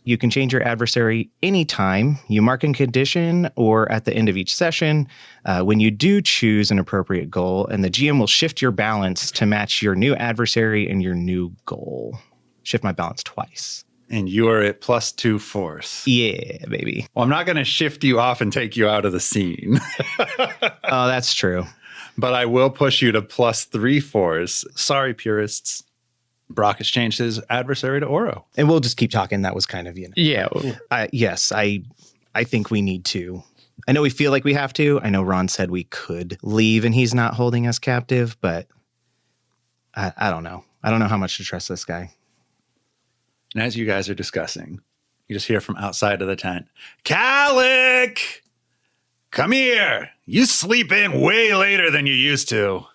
[SPEAKER 2] You can change your adversary anytime you mark a condition or at the end of each session when you do choose an appropriate goal, and the GM will shift your balance to match your new adversary and your new goal. Shift my balance twice.
[SPEAKER 1] And you are at +2 force.
[SPEAKER 2] Yeah, baby.
[SPEAKER 1] Well, I'm not going to shift you off and take you out of the scene,
[SPEAKER 2] Oh, that's true.
[SPEAKER 1] but I will push you to +3 force. Sorry, purists. Brock has changed his adversary to Oro.
[SPEAKER 2] And we'll just keep talking. That was kind of,
[SPEAKER 5] Yeah.
[SPEAKER 2] yes, I think we need to. I know we feel like we have to. I know Ron said we could leave and he's not holding us captive, but I don't know. I don't know how much to trust this guy.
[SPEAKER 1] And as you guys are discussing, you just hear from outside of the tent, Kallik, come here. You sleep in way later than you used to.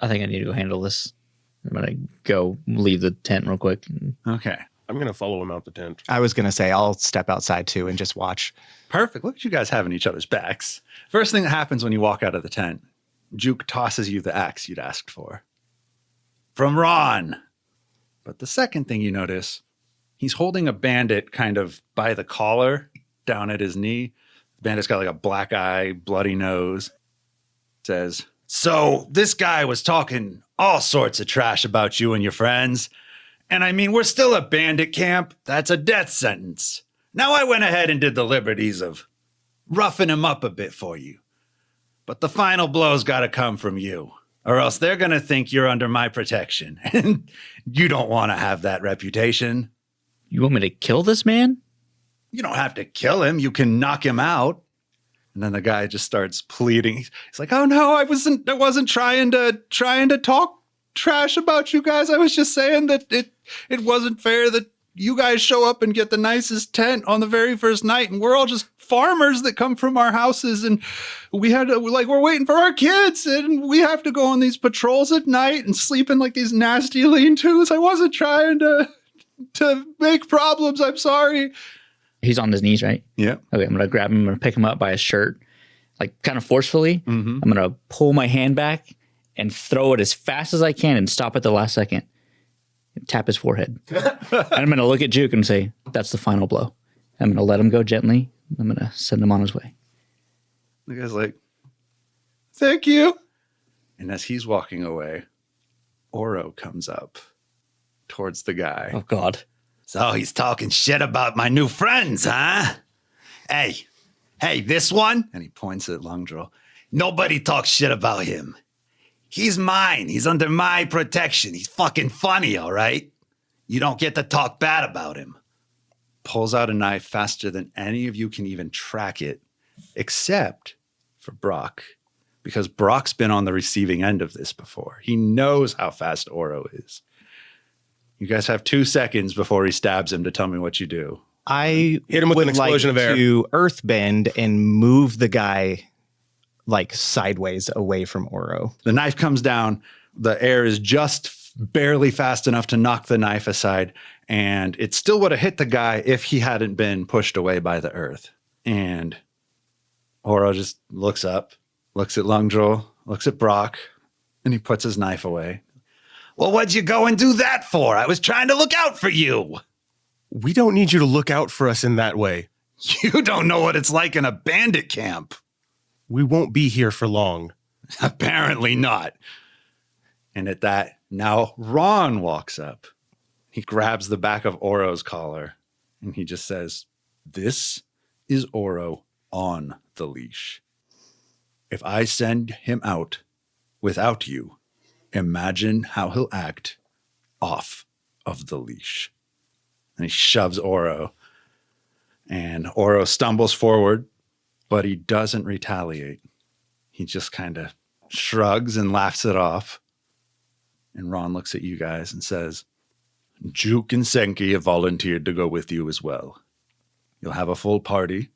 [SPEAKER 5] I think I need to go handle this. I'm going to go leave the tent real quick.
[SPEAKER 1] Okay.
[SPEAKER 4] I'm going to follow him out the tent.
[SPEAKER 2] I was going to say, I'll step outside too and just watch.
[SPEAKER 1] Perfect. Look at you guys having each other's backs. First thing that happens when you walk out of the tent, Juke tosses you the axe you'd asked for. From Raan. But the second thing you notice, he's holding a bandit kind of by the collar down at his knee. The bandit's got like a black eye, bloody nose. Says, so this guy was talking all sorts of trash about you and your friends. And I mean, we're still a bandit camp. That's a death sentence. Now I went ahead and did the liberties of roughing him up a bit for you. But the final blow's got to come from you, or else they're going to think you're under my protection. And you don't want to have that reputation.
[SPEAKER 5] You want me to kill this man?
[SPEAKER 1] You don't have to kill him. You can knock him out. And then the guy just starts pleading. He's like, "Oh no, I wasn't trying to talk trash about you guys. I was just saying that it wasn't fair that you guys show up and get the nicest tent on the very first night, and we're all just farmers that come from our houses, and we're waiting for our kids, and we have to go on these patrols at night and sleep in like these nasty lean-tos. I wasn't trying to make problems. I'm sorry."
[SPEAKER 5] He's on his knees, right?
[SPEAKER 1] Yeah.
[SPEAKER 5] Okay, I'm going to grab him. I'm going to pick him up by his shirt, like kind of forcefully.
[SPEAKER 1] Mm-hmm.
[SPEAKER 5] I'm going to pull my hand back and throw it as fast as I can and stop at the last second. And tap his forehead. And I'm going to look at Juke and say, that's the final blow. I'm going to let him go gently. I'm going to send him on his way.
[SPEAKER 1] The guy's like, "Thank you." And as he's walking away, Oro comes up towards the guy.
[SPEAKER 5] Oh, God.
[SPEAKER 1] "So he's talking shit about my new friends, huh? Hey, this one?" And he points at Lungdrol. "Nobody talks shit about him. He's mine. He's under my protection. He's fucking funny, all right? You don't get to talk bad about him." Pulls out a knife faster than any of you can even track it, except for Brock, because Brock's been on the receiving end of this before. He knows how fast Oro is. You guys have 2 seconds before he stabs him to tell me what you do.
[SPEAKER 2] I
[SPEAKER 4] Hit him with
[SPEAKER 2] would
[SPEAKER 4] an explosion
[SPEAKER 2] like
[SPEAKER 4] of air.
[SPEAKER 2] to earthbend and move the guy like sideways away from Oro.
[SPEAKER 1] The knife comes down. The air is just barely fast enough to knock the knife aside, and it still would have hit the guy if he hadn't been pushed away by the earth. And Oro just looks up, looks at Lungdrol, looks at Brock, and he puts his knife away. Well, what'd you go and do that for? I was trying to look out for you.
[SPEAKER 4] We don't need you to look out for us in that way.
[SPEAKER 1] You don't know what it's like in a bandit camp.
[SPEAKER 4] We won't be here for long.
[SPEAKER 1] Apparently not. And at that, now Raan walks up. He grabs the back of Oro's collar and he just says, "This is Oro on the leash. If I send him out without you, imagine how he'll act off of the leash." And he shoves Oro. And Oro stumbles forward, but he doesn't retaliate. He just kind of shrugs and laughs it off. And Raan looks at you guys and says, "Juke and Senki have volunteered to go with you as well. You'll have a full party.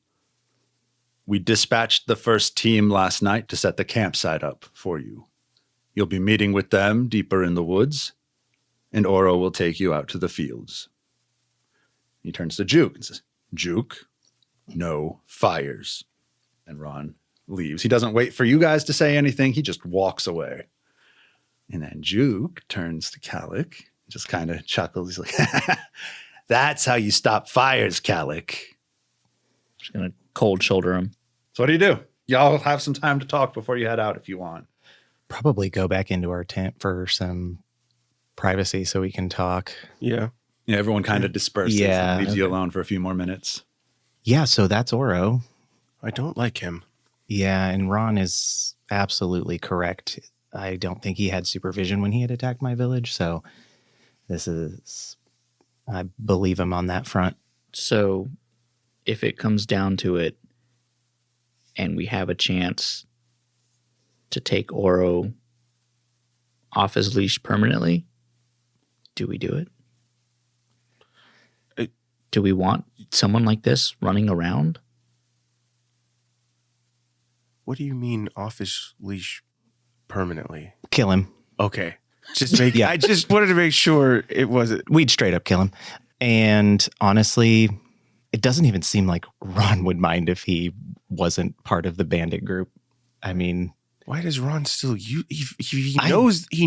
[SPEAKER 1] We dispatched the first team last night to set the campsite up for you. You'll be meeting with them deeper in the woods, and Oro will take you out to the fields." He turns to Juke and says, "Juke, no fires." And Raan leaves. He doesn't wait for you guys to say anything. He just walks away. And then Juke turns to Kallik, just kind of chuckles. He's like, "That's how you stop fires, Kallik."
[SPEAKER 5] Just gonna cold shoulder him.
[SPEAKER 1] So what do? Y'all have some time to talk before you head out if you want.
[SPEAKER 2] Probably go back into our tent for some privacy so we can talk.
[SPEAKER 4] Yeah.
[SPEAKER 1] Yeah, everyone kind of disperses and leaves you alone for a few more minutes.
[SPEAKER 2] Yeah, so that's Oro.
[SPEAKER 4] I don't like him.
[SPEAKER 2] Yeah, and Raan is absolutely correct. I don't think he had supervision when he had attacked my village, so I believe him on that front.
[SPEAKER 5] So if it comes down to it and we have a chance to take Oro off his leash permanently, do we do it? Do we want someone like this running around?
[SPEAKER 4] What do you mean off his leash permanently?
[SPEAKER 2] Kill him.
[SPEAKER 4] Okay. I just wanted to make sure it wasn't.
[SPEAKER 2] We'd straight up kill him. And honestly, it doesn't even seem like Raan would mind if he wasn't part of the bandit group. I mean,
[SPEAKER 4] why does Raan still he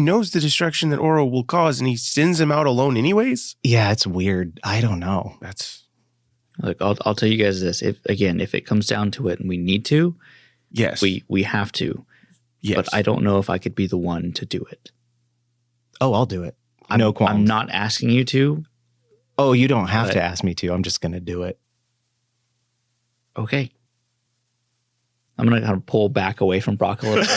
[SPEAKER 4] knows the destruction that Oro will cause and he sends him out alone anyways?
[SPEAKER 2] Yeah, it's weird. I don't know.
[SPEAKER 5] Look, I'll tell you guys this. If it comes down to it and we need to,
[SPEAKER 4] yes.
[SPEAKER 5] We have to.
[SPEAKER 4] Yes.
[SPEAKER 5] But I don't know if I could be the one to do it.
[SPEAKER 2] Oh, I'll do it. No qualms.
[SPEAKER 5] I'm not asking you to.
[SPEAKER 2] Oh, you don't have to ask me to. I'm just going to do it.
[SPEAKER 5] Okay. I'm going to kind of pull back away from Brock a little bit.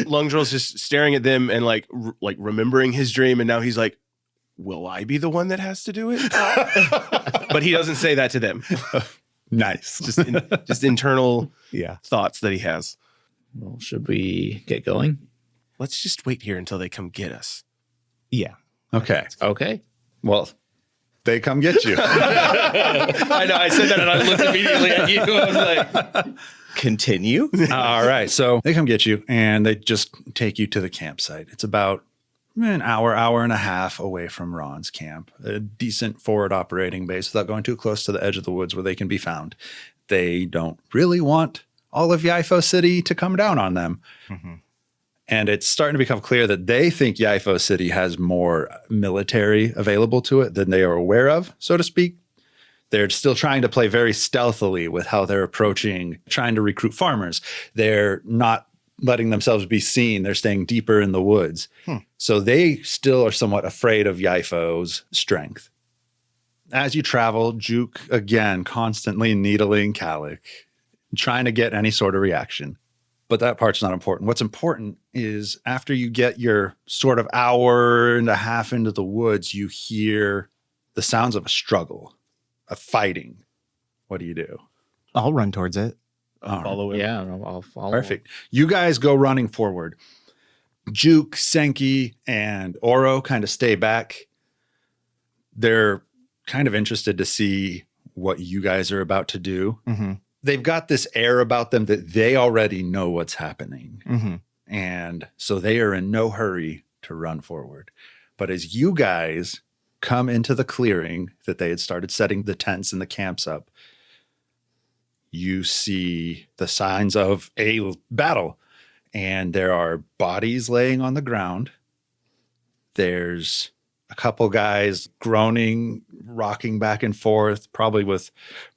[SPEAKER 4] Lungdrol's just staring at them and like remembering his dream. And now he's like, will I be the one that has to do it? But he doesn't say that to them.
[SPEAKER 1] Nice.
[SPEAKER 4] Just internal
[SPEAKER 2] Yeah.
[SPEAKER 4] thoughts that he has.
[SPEAKER 5] Well, should we get going?
[SPEAKER 4] Let's just wait here until they come get us.
[SPEAKER 2] Yeah.
[SPEAKER 1] Okay.
[SPEAKER 5] Okay.
[SPEAKER 1] Well, they come get you.
[SPEAKER 4] I know. I said that and I looked immediately at you. I was like,
[SPEAKER 2] Continue.
[SPEAKER 1] All right. So they come get you and they just take you to the campsite. It's about an hour and a half away from Raan's camp, a decent forward operating base without going too close to the edge of the woods where they can be found. They don't really want all of Yaifo City to come down on them.
[SPEAKER 2] Mm-hmm.
[SPEAKER 1] And it's starting to become clear that they think Yaifo City has more military available to it than they are aware of, so to speak. They're still trying to play very stealthily with how they're approaching, trying to recruit farmers. They're not letting themselves be seen. They're staying deeper in the woods. So they still are somewhat afraid of Yaifo's strength. As you travel, Juke, again, constantly needling Kallik, trying to get any sort of reaction. But that part's not important. What's important is after you get your sort of hour and a half into the woods, you hear the sounds of a struggle, of fighting. What do?
[SPEAKER 2] I'll run towards it.
[SPEAKER 1] All right.
[SPEAKER 4] follow him.
[SPEAKER 5] Yeah, I'll follow.
[SPEAKER 1] Perfect. You guys go running forward. Juke, Senki, and Oro kind of stay back. They're kind of interested to see what you guys are about to do.
[SPEAKER 2] Mm-hmm.
[SPEAKER 1] they've got this air about them that they already know what's happening.
[SPEAKER 2] Mm-hmm.
[SPEAKER 1] And so they are in no hurry to run forward. But as you guys come into the clearing that they had started setting the tents and the camps up, you see the signs of a battle. And there are bodies laying on the ground. There's a couple guys groaning, rocking back and forth, probably with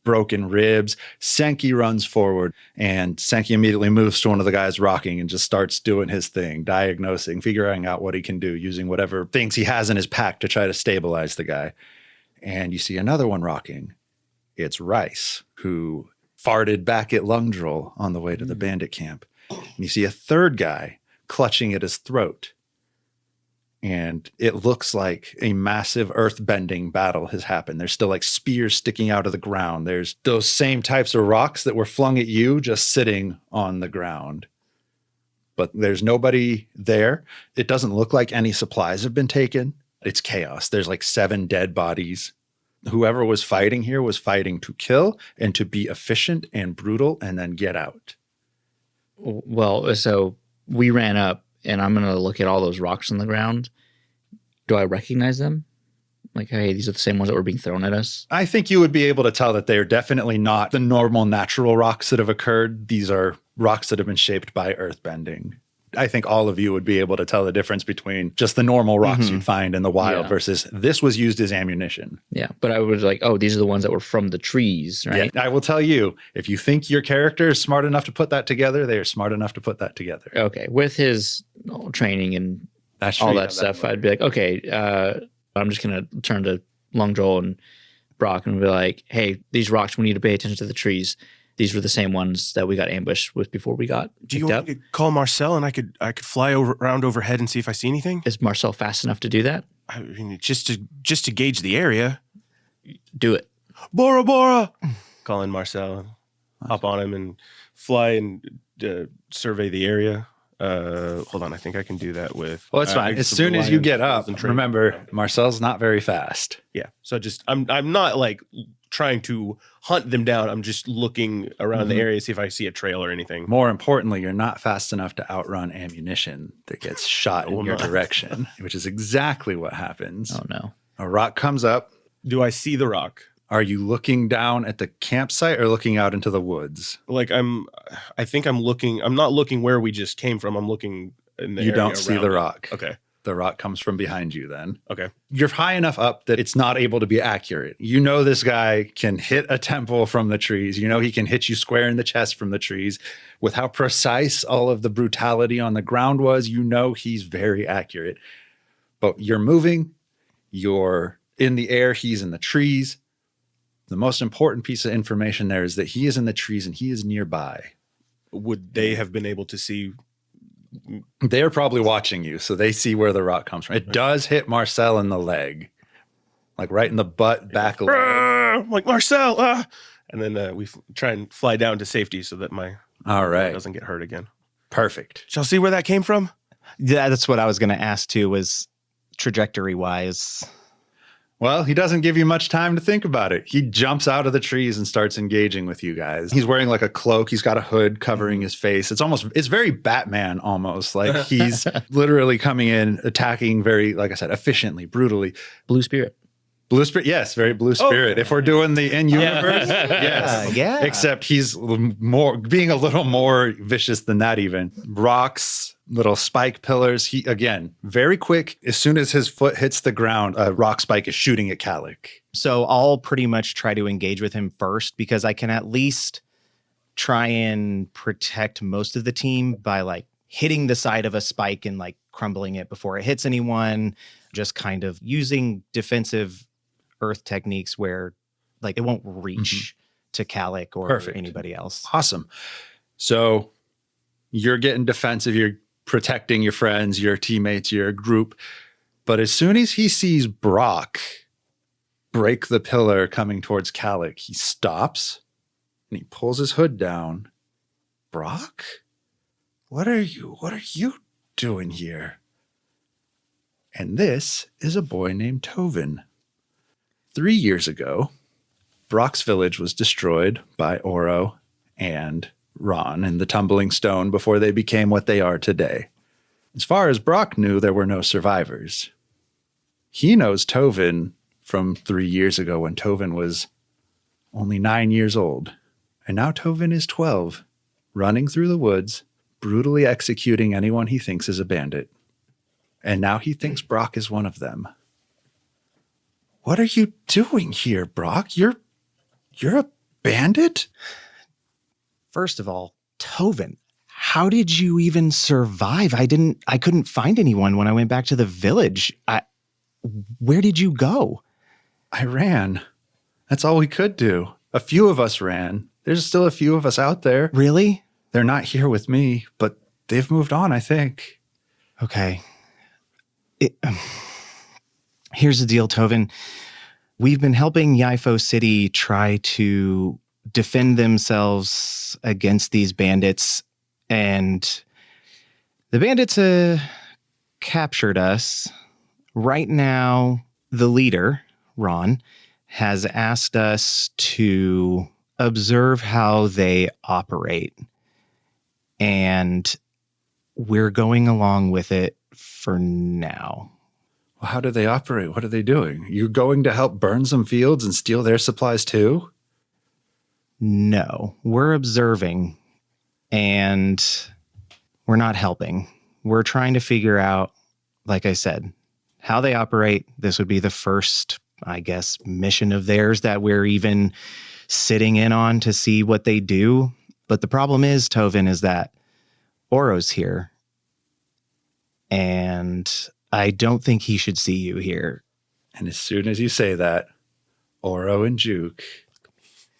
[SPEAKER 1] broken ribs. Senki runs forward, and Senki immediately moves to one of the guys rocking and just starts doing his thing, diagnosing, figuring out what he can do, using whatever things he has in his pack to try to stabilize the guy. And you see another one rocking. It's Rice, who farted back at Lungdrol on the way to the bandit camp. And you see a third guy clutching at his throat. And it looks like a massive earth-bending battle has happened. There's still like spears sticking out of the ground. There's those same types of rocks that were flung at you just sitting on the ground. But there's nobody there. It doesn't look like any supplies have been taken. It's chaos. There's like 7 dead bodies. Whoever was fighting here was fighting to kill and to be efficient and brutal and then get out.
[SPEAKER 5] Well, so we ran up, and I'm going to look at all those rocks on the ground. Do I recognize them? Like, hey, these are the same ones that were being thrown at us?
[SPEAKER 1] I think you would be able to tell that they are definitely not the normal natural rocks that have occurred. These are rocks that have been shaped by earthbending. I think all of you would be able to tell the difference between just the normal rocks you'd find in the wild versus this was used as ammunition.
[SPEAKER 5] Yeah, but I was like, oh, these are the ones that were from the trees, right?
[SPEAKER 1] Yeah, I will tell you, if you think your character is smart enough to put that together, they are smart enough to put that together.
[SPEAKER 5] Okay, with his training and
[SPEAKER 1] That's
[SPEAKER 5] all
[SPEAKER 1] true,
[SPEAKER 5] that stuff, I'd be like, okay, I'm just going to turn to Lungdrol and Brock and be like, hey, these rocks, we need to pay attention to the trees. These were the same ones that we got ambushed with before we got
[SPEAKER 4] Do you
[SPEAKER 5] picked
[SPEAKER 4] want
[SPEAKER 5] up.
[SPEAKER 4] me to call Marcel and I could fly around overhead and see if I see anything?
[SPEAKER 5] Is Marcel fast enough to do that?
[SPEAKER 4] I mean, just to gauge the area.
[SPEAKER 5] Do it.
[SPEAKER 4] Bora Bora! Calling Marcel, hop on him and fly and survey the area. Hold on, I think I can do that with.
[SPEAKER 1] Well, it's fine. As soon as you get up, remember, Marcel's not very fast.
[SPEAKER 4] Yeah, so just I'm not like trying to hunt them down. I'm just looking around the area, see if I see a trail or anything.
[SPEAKER 1] More importantly, you're not fast enough to outrun ammunition that gets shot in your direction, which is exactly what happens.
[SPEAKER 5] Oh, no.
[SPEAKER 1] A rock comes up.
[SPEAKER 4] Do I see the rock?
[SPEAKER 1] Are you looking down at the campsite or looking out into the woods?
[SPEAKER 4] Like I think I'm looking. I'm not looking where we just came from. I'm looking in the
[SPEAKER 1] You
[SPEAKER 4] area
[SPEAKER 1] don't see
[SPEAKER 4] around
[SPEAKER 1] the
[SPEAKER 4] it.
[SPEAKER 1] rock.
[SPEAKER 4] Okay.
[SPEAKER 1] The rock comes from behind you then.
[SPEAKER 4] Okay.
[SPEAKER 1] You're high enough up that it's not able to be accurate. You know this guy can hit a temple from the trees. You know he can hit you square in the chest from the trees. With how precise all of the brutality on the ground was, you know he's very accurate. But you're moving. You're in the air. He's in the trees. The most important piece of information there is that he is in the trees and he is nearby.
[SPEAKER 4] Would they have been able to see?
[SPEAKER 1] They're probably watching you, so they see where the rock comes from. It does hit Marcel in the leg, like right in the butt, back leg.
[SPEAKER 4] I'm like Marcel, and then we try and fly down to safety so that my
[SPEAKER 1] All right,
[SPEAKER 4] doesn't get hurt again.
[SPEAKER 1] Perfect.
[SPEAKER 4] Shall see where that came from?
[SPEAKER 2] Yeah, that's what I was going to ask too, was trajectory wise.
[SPEAKER 1] Well, he doesn't give you much time to think about it. He jumps out of the trees and starts engaging with you guys. He's wearing like a cloak. He's got a hood covering his face. It's very Batman almost. Like he's literally coming in, attacking very, like I said, efficiently, brutally.
[SPEAKER 5] Blue Spirit.
[SPEAKER 1] Blue Spirit, yes, very Blue Spirit. If we're doing the in-universe, yes.
[SPEAKER 2] Yeah.
[SPEAKER 1] Except he's being a little more vicious than that even. Rocks, little spike pillars. He, again, very quick. As soon as his foot hits the ground, a rock spike is shooting at Kallik.
[SPEAKER 2] So I'll pretty much try to engage with him first because I can at least try and protect most of the team by like hitting the side of a spike and like crumbling it before it hits anyone. Just kind of using defensive earth techniques where like it won't reach to Kallik or anybody else.
[SPEAKER 1] Awesome. So you're getting defensive. You're protecting your friends, your teammates, your group. But as soon as he sees Brock break the pillar coming towards Kallik, he stops and he pulls his hood down. Brock? What are you doing here? And this is a boy named Tovin. 3 years ago, Brock's village was destroyed by Oro and Raan in the tumbling stone before they became what they are today. As far as Brock knew, there were no survivors. He knows Tovin from 3 years ago when Tovin was only 9 years old. And now Tovin is 12, running through the woods, brutally executing anyone he thinks is a bandit. And now he thinks Brock is one of them. What are you doing here, Brock? You're a bandit?
[SPEAKER 2] First of all, Tovin, how did you even survive? I couldn't find anyone when I went back to the village. Where did you go?
[SPEAKER 1] I ran. That's all we could do. A few of us ran. There's still a few of us out there.
[SPEAKER 2] Really?
[SPEAKER 1] They're not here with me, but they've moved on, I think.
[SPEAKER 2] Okay. Here's the deal, Tovin. We've been helping Yaifo City try to defend themselves against these bandits, and the bandits captured us. Right now, the leader, Raan, has asked us to observe how they operate, and we're going along with it for now.
[SPEAKER 1] Well, how do they operate? What are they doing? You're going to help burn some fields and steal their supplies too?
[SPEAKER 2] No, we're observing, and we're not helping. We're trying to figure out, like I said, how they operate. This would be the first, I guess, mission of theirs that we're even sitting in on to see what they do. But the problem is, Tovin, is that Oro's here, and I don't think he should see you here.
[SPEAKER 1] And as soon as you say that, Oro and Juke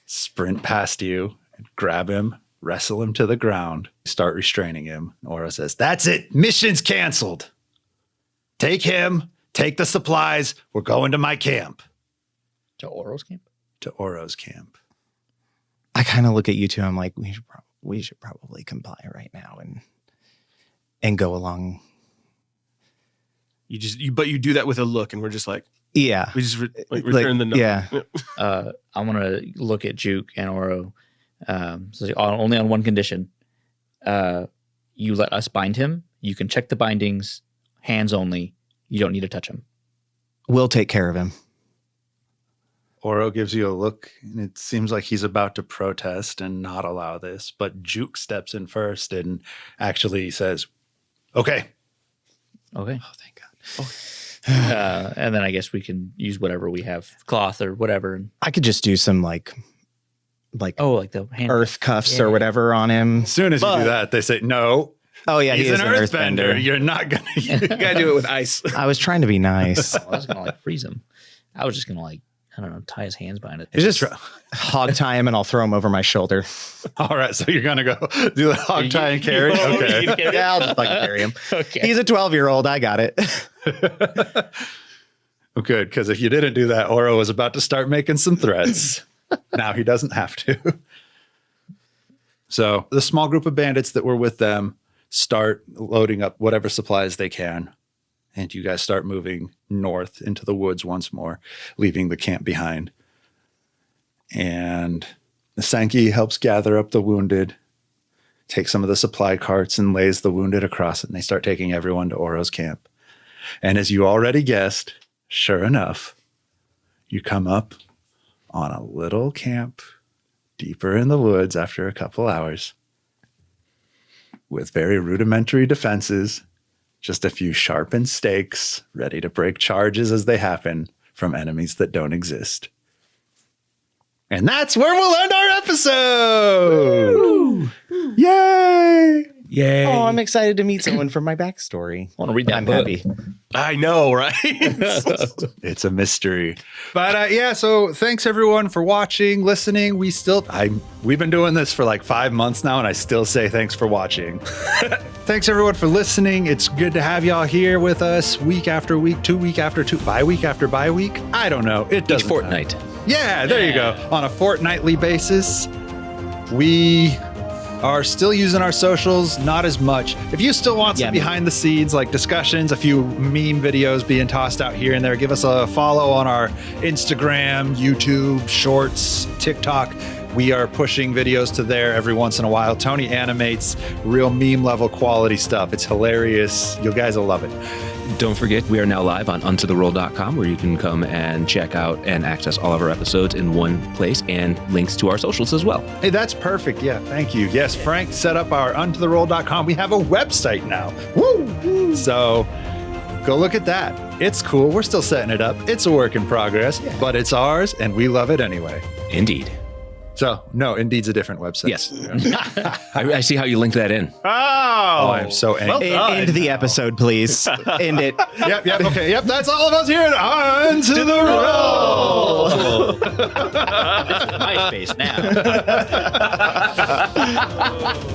[SPEAKER 1] sprint past you, and grab him, wrestle him to the ground, start restraining him. Oro says, "That's it. Mission's canceled. Take him, take the supplies. We're going to my camp."
[SPEAKER 5] To Oro's camp?
[SPEAKER 1] To Oro's camp.
[SPEAKER 2] I kind of look at you two. I'm like, we should probably comply right now and go along.
[SPEAKER 4] But you do that with a look, and we're just like,
[SPEAKER 2] Yeah.
[SPEAKER 4] we just return the note.
[SPEAKER 2] Yeah.
[SPEAKER 5] I'm going to look at Juke and Oro. So only on one condition. You let us bind him. You can check the bindings, hands only. You don't need to touch him.
[SPEAKER 2] We'll take care of him.
[SPEAKER 1] Oro gives you a look, and it seems like he's about to protest and not allow this. But Juke steps in first and actually says, "Okay."
[SPEAKER 5] Okay.
[SPEAKER 2] Oh, thank God.
[SPEAKER 5] And then I guess we can use whatever we have, cloth or whatever.
[SPEAKER 2] I could just do some like
[SPEAKER 5] Like the hand
[SPEAKER 2] earth cuffs or whatever on him.
[SPEAKER 1] As soon as you do that, they say, "No,
[SPEAKER 2] Oh yeah,
[SPEAKER 1] he's
[SPEAKER 2] he is
[SPEAKER 1] an
[SPEAKER 2] an
[SPEAKER 1] earthbender.
[SPEAKER 2] earthbender.
[SPEAKER 1] You're not going to.
[SPEAKER 4] You gotta do it with ice.
[SPEAKER 2] I was trying to be nice.
[SPEAKER 5] I was gonna freeze him. I was just gonna I don't know, tie his hands behind it.
[SPEAKER 2] It's just hog tie him and I'll throw him over my shoulder.
[SPEAKER 1] All right, so you're going to go do the hog tie and carry? Okay.
[SPEAKER 2] Yeah, I'll just fucking carry him.
[SPEAKER 5] Okay.
[SPEAKER 2] He's a 12-year-old. I got it.
[SPEAKER 1] Well, good, because if you didn't do that, Oro was about to start making some threats. Now he doesn't have to. So the small group of bandits that were with them start loading up whatever supplies they can. And you guys start moving north into the woods once more, leaving the camp behind. And Sankey helps gather up the wounded, takes some of the supply carts and lays the wounded across it. And they start taking everyone to Oro's camp. And as you already guessed, sure enough, you come up on a little camp deeper in the woods after a couple hours with very rudimentary defenses. Just a few sharpened stakes, ready to break charges as they happen from enemies that don't exist. And that's where we'll end our episode. Woo! Yay!
[SPEAKER 4] Yay.
[SPEAKER 2] Oh, I'm excited to meet someone from my backstory.
[SPEAKER 5] I want to read that
[SPEAKER 2] I'm
[SPEAKER 5] book.
[SPEAKER 2] happy.
[SPEAKER 4] I know, right?
[SPEAKER 1] It's a mystery. But yeah, so thanks everyone for watching, listening. We've been doing this for like 5 months now, and I still say thanks for watching. Thanks everyone for listening. It's good to have y'all here with us week after week, 2 week after 2, bye week after bye week. I don't know. It doesn't
[SPEAKER 3] Each fortnight.
[SPEAKER 1] matter. Yeah, there you go. On a fortnightly basis. We are still using our socials, not as much. If you still want some behind the scenes, like discussions, a few meme videos being tossed out here and there, give us a follow on our Instagram, YouTube, Shorts, TikTok. We are pushing videos to there every once in a while. Tony animates real meme level quality stuff. It's hilarious. You guys will love it.
[SPEAKER 3] Don't forget, we are now live on untotheroll.com, where you can come and check out and access all of our episodes in one place, and links to our socials as well.
[SPEAKER 1] Hey, that's perfect. Yeah, thank you. Yes, Frank set up our untotheroll.com. We have a website now. Woo! So go look at that. It's cool. We're still setting it up. It's a work in progress, but it's ours, and we love it anyway.
[SPEAKER 3] Indeed.
[SPEAKER 1] So, no, Indeed's a different website.
[SPEAKER 3] Yes. I see how you linked that in.
[SPEAKER 1] Oh, I'm so angry.
[SPEAKER 2] End the episode, please. End it.
[SPEAKER 1] Yep, okay, yep, that's all of us here. On to the roll.
[SPEAKER 5] MySpace now.